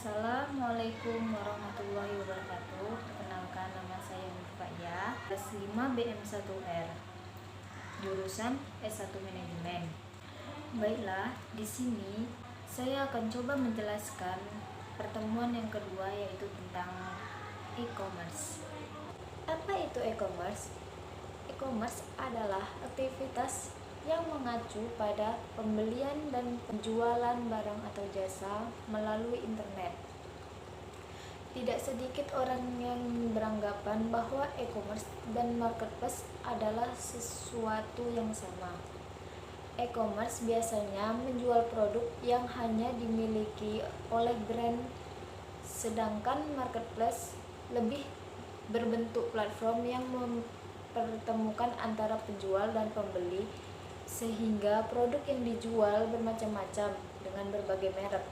Assalamualaikum warahmatullahi wabarakatuh. Perkenalkan, nama saya Nurfaya, kelas 5 BM1R, jurusan S1 Manajemen. Baiklah, di sini saya akan coba menjelaskan pertemuan yang kedua, yaitu tentang e-commerce. Apa itu e-commerce? E-commerce adalah aktivitas yang mengacu pada pembelian dan penjualan barang atau jasa melalui internet. Tidak sedikit orang yang beranggapan bahwa e-commerce dan marketplace adalah sesuatu yang sama. E-commerce biasanya menjual produk yang hanya dimiliki oleh brand, sedangkan marketplace lebih berbentuk platform yang mempertemukan antara penjual dan pembeli, sehingga produk yang dijual bermacam-macam dengan berbagai merek.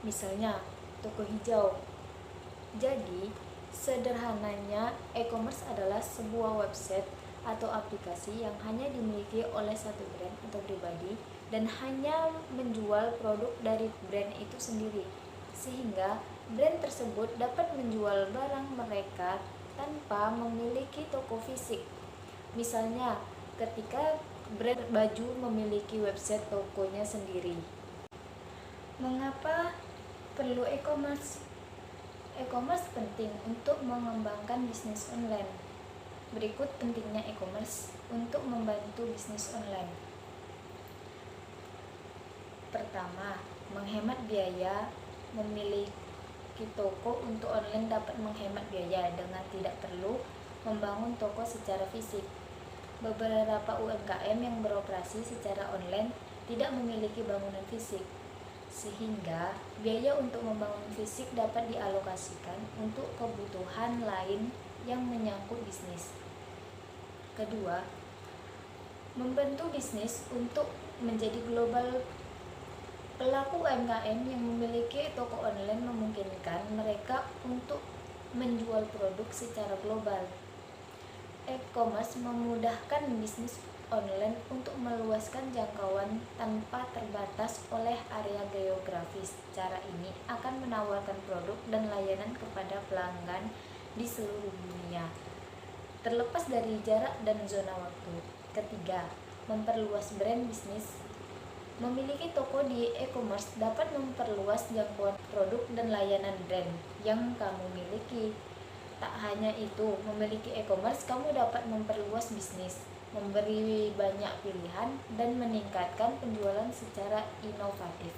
Misalnya, toko hijau. Jadi, sederhananya, e-commerce adalah sebuah website atau aplikasi yang hanya dimiliki oleh satu brand atau pribadi dan hanya menjual produk dari brand itu sendiri, sehingga brand tersebut dapat menjual barang mereka tanpa memiliki toko fisik. Misalnya, ketika brand baju memiliki website tokonya sendiri. Mengapa perlu e-commerce? E-commerce penting untuk mengembangkan bisnis online. Berikut pentingnya e-commerce untuk membantu bisnis online. Pertama, menghemat biaya. Memiliki toko untuk online dapat menghemat biaya dengan tidak perlu membangun toko secara fisik. Beberapa UMKM yang beroperasi secara online tidak memiliki bangunan fisik, sehingga biaya untuk membangun fisik dapat dialokasikan untuk kebutuhan lain yang menyangkut bisnis. Kedua, membantu bisnis untuk menjadi global. Pelaku UMKM yang memiliki toko online memungkinkan mereka untuk menjual produk secara global. E-commerce memudahkan bisnis online untuk meluaskan jangkauan tanpa terbatas oleh area geografis. Cara ini akan menawarkan produk dan layanan kepada pelanggan di seluruh dunia, terlepas dari jarak dan zona waktu. Ketiga, memperluas brand bisnis. Memiliki toko di e-commerce dapat memperluas jangkauan produk dan layanan brand yang kamu miliki. Tak hanya itu, memiliki e-commerce kamu dapat memperluas bisnis, memberi banyak pilihan, dan meningkatkan penjualan secara inovatif.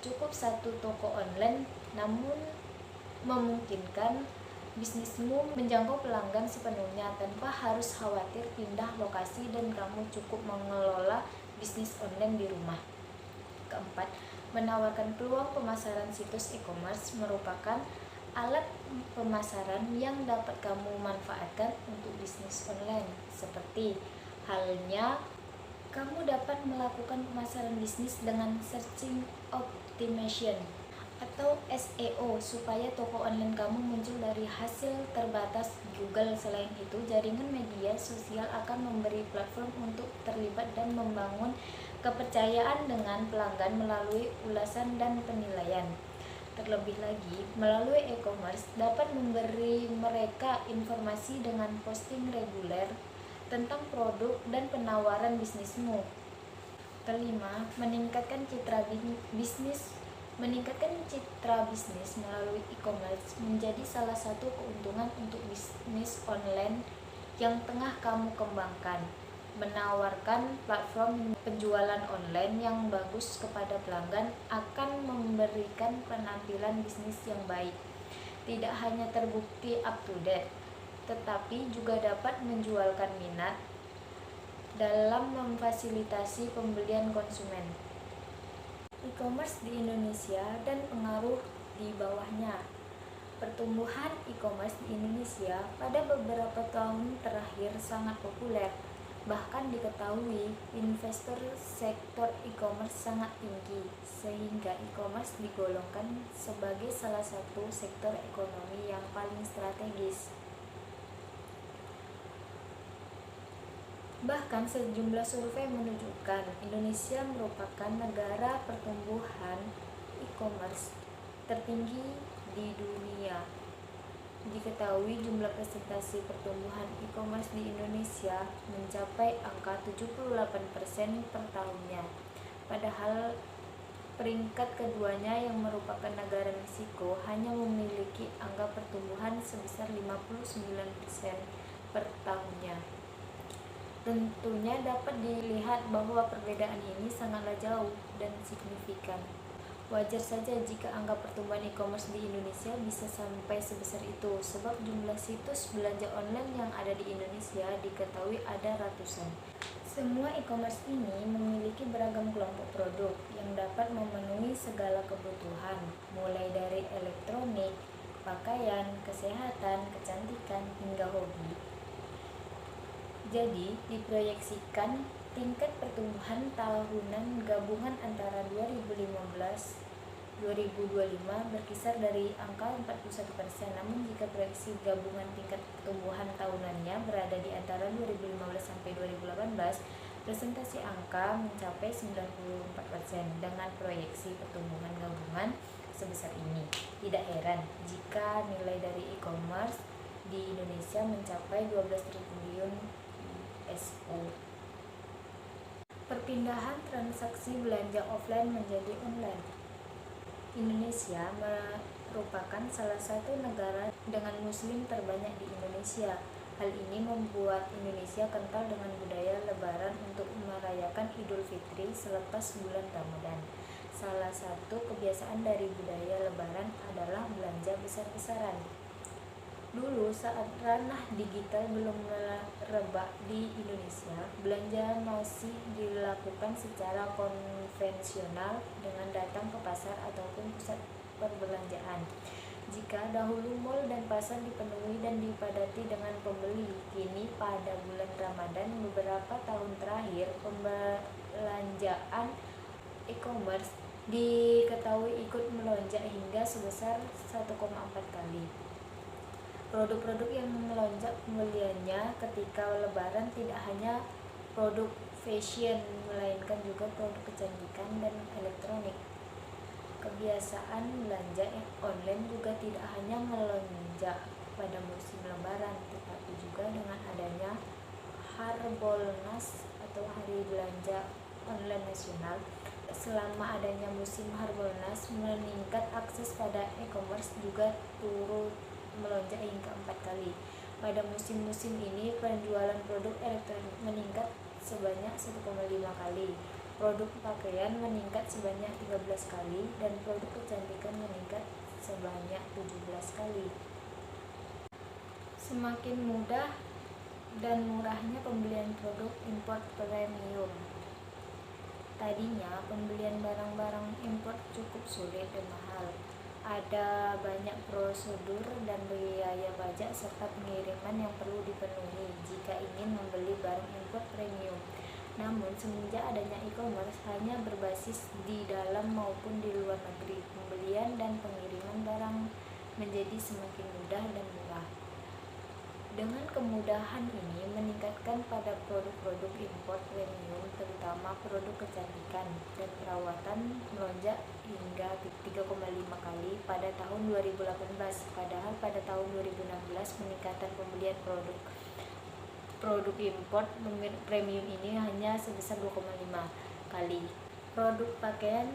Cukup satu toko online, namun memungkinkan bisnismu menjangkau pelanggan sepenuhnya tanpa harus khawatir pindah lokasi, dan kamu cukup mengelola bisnis online di rumah. Keempat, menawarkan peluang pemasaran. Situs e-commerce merupakan alat pemasaran yang dapat kamu manfaatkan untuk bisnis online. Seperti halnya kamu dapat melakukan pemasaran bisnis dengan searching optimization atau SEO supaya toko online kamu muncul dari hasil terbatas Google. Selain itu, jaringan media sosial akan memberi platform untuk terlibat dan membangun kepercayaan dengan pelanggan melalui ulasan dan penilaian. Terlebih lagi, melalui e-commerce dapat memberi mereka informasi dengan posting reguler tentang produk dan penawaran bisnismu. Kelima, meningkatkan citra bisnis. Meningkatkan citra bisnis melalui e-commerce menjadi salah satu keuntungan untuk bisnis online yang tengah kamu kembangkan. Menawarkan platform penjualan online yang bagus kepada pelanggan akan memberikan penampilan bisnis yang baik. Tidak hanya terbukti up to date, tetapi juga dapat menjualkan minat dalam memfasilitasi pembelian konsumen. E-commerce di Indonesia dan pengaruh di bawahnya. Pertumbuhan e-commerce di Indonesia pada beberapa tahun terakhir sangat populer. Bahkan diketahui investor sektor e-commerce sangat tinggi, sehingga e-commerce digolongkan sebagai salah satu sektor ekonomi yang paling strategis. Bahkan sejumlah survei menunjukkan Indonesia merupakan negara pertumbuhan e-commerce tertinggi di dunia. Diketahui jumlah presentasi pertumbuhan e-commerce di Indonesia mencapai angka 78% per tahunnya. Padahal peringkat keduanya yang merupakan negara Meksiko hanya memiliki angka pertumbuhan sebesar 59% per tahunnya. Tentunya dapat dilihat bahwa perbedaan ini sangatlah jauh dan signifikan. Wajar saja jika angka pertumbuhan e-commerce di Indonesia bisa sampai sebesar itu, sebab jumlah situs belanja online yang ada di Indonesia diketahui ada ratusan. Semua e-commerce ini memiliki beragam kelompok produk yang dapat memenuhi segala kebutuhan, mulai dari elektronik, pakaian, kesehatan, kecantikan, hingga hobi. Jadi, diproyeksikan tingkat pertumbuhan tahunan gabungan antara 2015-2025 berkisar dari angka 41%. Namun jika proyeksi gabungan tingkat pertumbuhan tahunannya berada di antara 2015 sampai 2018, presentasi angka mencapai 94% dengan proyeksi pertumbuhan gabungan sebesar ini. Tidak heran jika nilai dari e-commerce di Indonesia mencapai 12 triliun USD. Perpindahan transaksi belanja offline menjadi online. Indonesia merupakan salah satu negara dengan muslim terbanyak di Indonesia. Hal ini membuat Indonesia kental dengan budaya lebaran untuk merayakan Idul Fitri selepas bulan Ramadan. Salah satu kebiasaan dari budaya lebaran adalah belanja besar-besaran. Dulu saat ranah digital belum merebak di Indonesia, belanja masih dilakukan secara konvensional dengan datang ke pasar ataupun pusat perbelanjaan. Jika dahulu mal dan pasar dipenuhi dan dipadati dengan pembeli, kini pada bulan Ramadan beberapa tahun terakhir pembelanjaan e-commerce diketahui ikut melonjak hingga sebesar 1,4 kali. Produk-produk yang melonjak pembeliannya ketika lebaran tidak hanya produk fashion, melainkan juga produk kecantikan dan elektronik. Kebiasaan belanja online juga tidak hanya melonjak pada musim lebaran, tetapi juga dengan adanya Harbolnas atau Hari Belanja Online Nasional. Selama adanya musim Harbolnas, meningkat akses pada e-commerce juga turut melonjak hingga 4 kali. Pada musim-musim ini, penjualan produk elektronik meningkat sebanyak 1,5 kali, produk pakaian meningkat sebanyak 13 kali, dan produk kecantikan meningkat sebanyak 17 kali. Semakin mudah dan murahnya pembelian produk import premium. Tadinya, pembelian barang-barang import cukup sulit dan mahal. Ada banyak prosedur dan biaya pajak serta pengiriman yang perlu dipenuhi jika ingin membeli barang impor premium. Namun, semenjak adanya e-commerce hanya berbasis di dalam maupun di luar negeri, pembelian dan pengiriman barang menjadi semakin mudah dan murah. Dengan kemudahan ini meningkatkan pada produk-produk impor premium, terutama produk kecantikan dan perawatan, melonjak hingga 3,5 kali pada tahun 2018. Padahal pada tahun 2016 peningkatan pembelian produk impor premium ini hanya sebesar 2,5 kali. Produk pakaian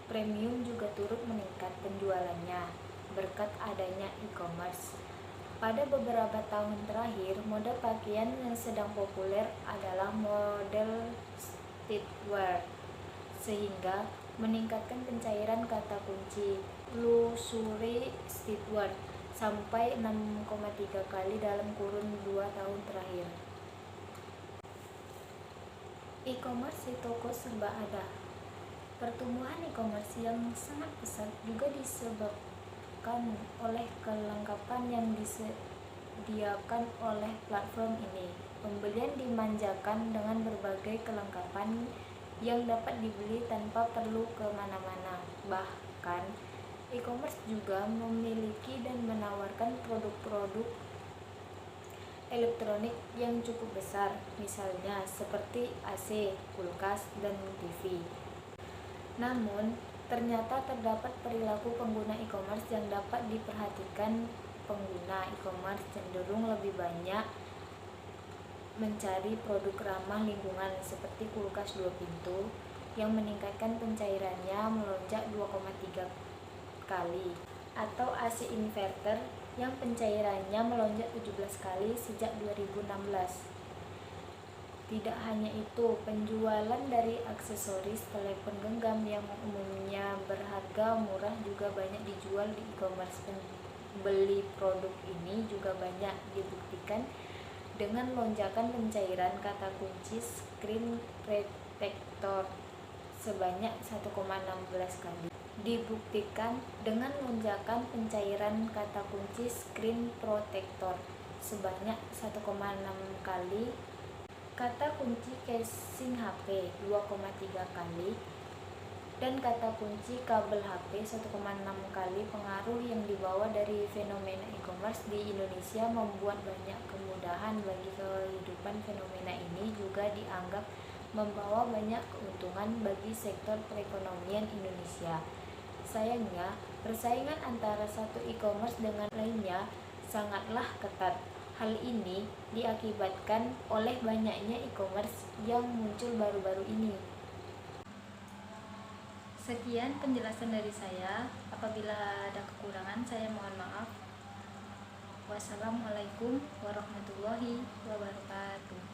premium juga turut meningkat penjualannya berkat adanya e-commerce. Pada beberapa tahun terakhir, mode pakaian yang sedang populer adalah model streetwear, sehingga meningkatkan pencairan kata kunci luxury streetwear sampai 6,3 kali dalam kurun 2 tahun terakhir. E-commerce di toko serba ada. Pertumbuhan e-commerce yang sangat pesat juga disebabkan oleh kelengkapan yang disediakan oleh platform ini. Pembelian dimanjakan dengan berbagai kelengkapan yang dapat dibeli tanpa perlu kemana-mana. Bahkan, e-commerce juga memiliki dan menawarkan produk-produk elektronik yang cukup besar, misalnya seperti AC, kulkas, dan TV. Namun, Ternyata terdapat perilaku pengguna e-commerce yang dapat diperhatikan. Pengguna e-commerce cenderung lebih banyak mencari produk ramah lingkungan seperti kulkas 2 pintu yang meningkatkan pencairannya melonjak 2,3 kali, atau AC inverter yang pencairannya melonjak 17 kali sejak 2016. Tidak hanya itu, penjualan dari aksesoris telepon genggam yang umumnya berharga murah juga banyak dijual di e-commerce. Pembeli produk ini juga banyak dibuktikan dengan lonjakan pencairan kata kunci screen protector sebanyak 1,16 kali. Dibuktikan dengan lonjakan pencairan kata kunci screen protector sebanyak 1,6 kali, kata kunci casing HP 2,3 kali, dan kata kunci kabel HP 1,6 kali. Pengaruh yang dibawa dari fenomena e-commerce di Indonesia membuat banyak kemudahan bagi kehidupan. Fenomena ini juga dianggap membawa banyak keuntungan bagi sektor perekonomian Indonesia. Sayangnya, persaingan antara satu e-commerce dengan lainnya sangatlah ketat. Hal ini diakibatkan oleh banyaknya e-commerce yang muncul baru-baru ini. Sekian penjelasan dari saya. Apabila ada kekurangan, saya mohon maaf. Wassalamualaikum warahmatullahi wabarakatuh.